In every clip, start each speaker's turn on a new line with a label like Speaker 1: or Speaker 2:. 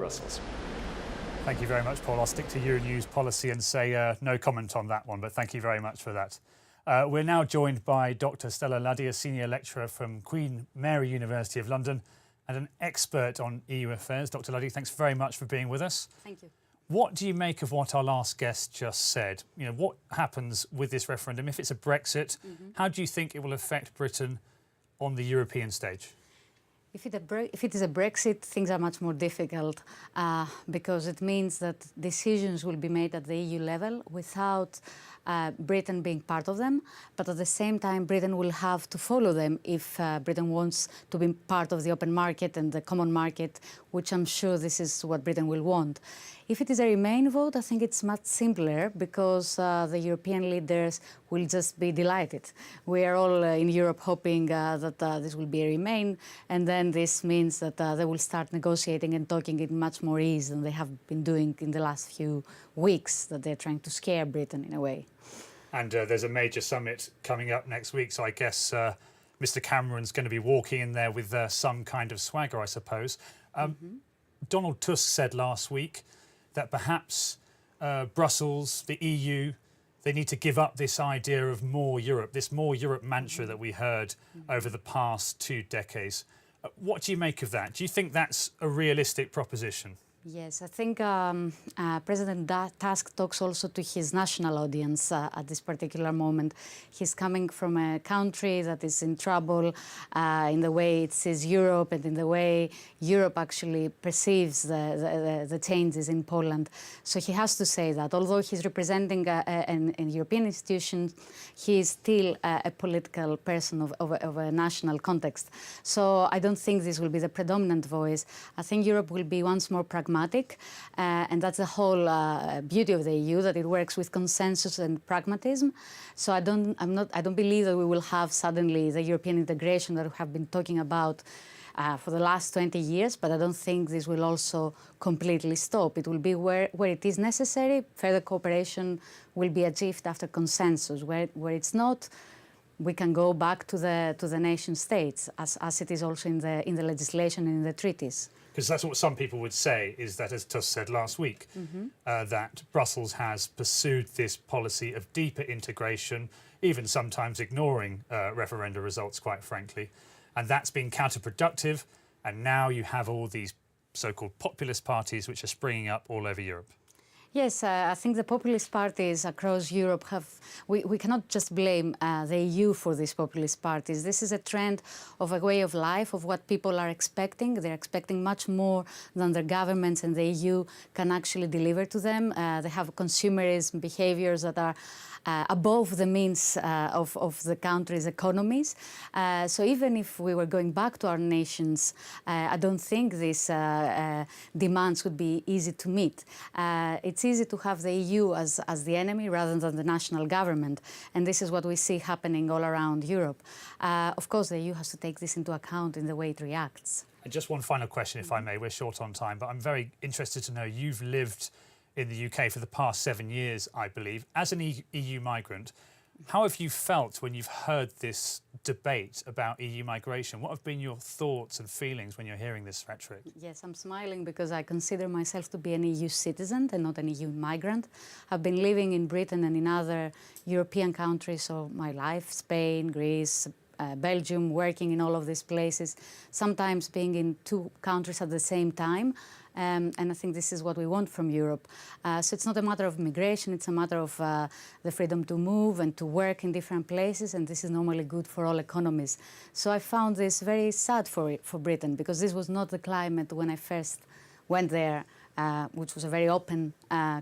Speaker 1: Brussels.
Speaker 2: Thank you very much, Paul. I'll stick to Euronews policy and say no comment on that one, but thank you very much for that. We're now joined by Dr. Stella Luddy, a senior lecturer from Queen Mary University of London and an expert on EU affairs. Dr. Luddy, thanks very much for being with us.
Speaker 3: Thank you.
Speaker 2: What do you make of what our last guest just said? You know, what happens with this referendum? If it's a Brexit, how do you think it will affect Britain on the European stage?
Speaker 3: If it is a Brexit, things are much more difficult because it means that decisions will be made at the EU level without Britain being part of them, but at the same time Britain will have to follow them if Britain wants to be part of the open market and the common market, which I'm sure this is what Britain will want. If it is a Remain vote, I think it's much simpler because the European leaders will just be delighted. We are all in Europe hoping that this will be a Remain, and then this means that they will start negotiating and talking in much more ease than they have been doing in the last few weeks, that they're trying to scare Britain in a way.
Speaker 2: And there's a major summit coming up next week, so I guess Mr. Cameron's going to be walking in there with some kind of swagger, I suppose. Donald Tusk said last week that perhaps Brussels, the EU, they need to give up this idea of more Europe, this more Europe mantra that we heard over the past 2 decades. What do you make of that? Do you think that's a realistic proposition?
Speaker 3: Yes, I think President Tusk talks also to his national audience at this particular moment. He's coming from a country that is in trouble in the way it sees Europe and in the way Europe actually perceives the changes in Poland. So he has to say that. Although he's representing an European institution, he is still a political person of a national context. So I don't think this will be the predominant voice. I think Europe will be once more pragmatic. And that's the whole beauty of the EU, that it works with consensus and pragmatism. So I don't believe that we will have suddenly the European integration that we have been talking about for the last 20 years, but I don't think this will also completely stop. It will be where it is necessary. Further cooperation will be achieved after consensus. Where it's not, we can go back to the nation states, as it is also in the legislation and in the treaties.
Speaker 2: Because that's what some people would say, is that, as Tusk said last week, that Brussels has pursued this policy of deeper integration, even sometimes ignoring referenda results, quite frankly. And that's been counterproductive. And now you have all these so-called populist parties which are springing up all over Europe.
Speaker 3: Yes, I think the populist parties across Europe we cannot just blame the EU for these populist parties. This is a trend of a way of life, of what people are expecting. They're expecting much more than their governments and the EU can actually deliver to them. They have consumerism behaviors that are above the means of the country's economies. So even if we were going back to our nations, I don't think these demands would be easy to meet. It's easy to have the EU as the enemy rather than the national government. And this is what we see happening all around Europe. Of course, the EU has to take this into account in the way it reacts.
Speaker 2: And just one final question, if I may. We're short on time, but I'm very interested to know, you've lived in the UK for the past 7 years, I believe. As an EU migrant, how have you felt when you've heard this debate about EU migration? What have been your thoughts and feelings when you're hearing this rhetoric?
Speaker 3: Yes, I'm smiling because I consider myself to be an EU citizen and not an EU migrant. I've been living in Britain and in other European countries all my life, Spain, Greece, Belgium, working in all of these places, sometimes being in 2 countries at the same time. And I think this is what we want from Europe. So it's not a matter of migration, it's a matter of the freedom to move and to work in different places, and this is normally good for all economies. So I found this very sad for Britain, because this was not the climate when I first went there, which was a very open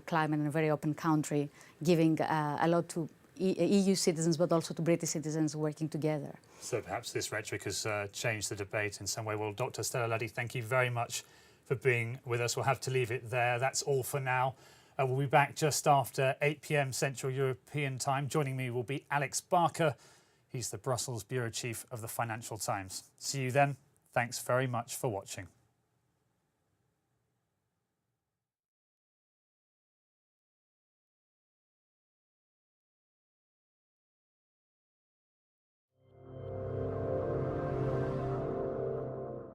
Speaker 3: climate and a very open country, giving a lot to EU citizens, but also to British citizens working together.
Speaker 2: So perhaps this rhetoric has changed the debate in some way. Well, Dr. Stella Luddy, thank you very much for being with us. We'll have to leave it there. That's all for now. We'll be back just after 8 p.m. Central European time. Joining me will be Alex Barker. He's the Brussels Bureau Chief of the Financial Times. See you then. Thanks very much for watching.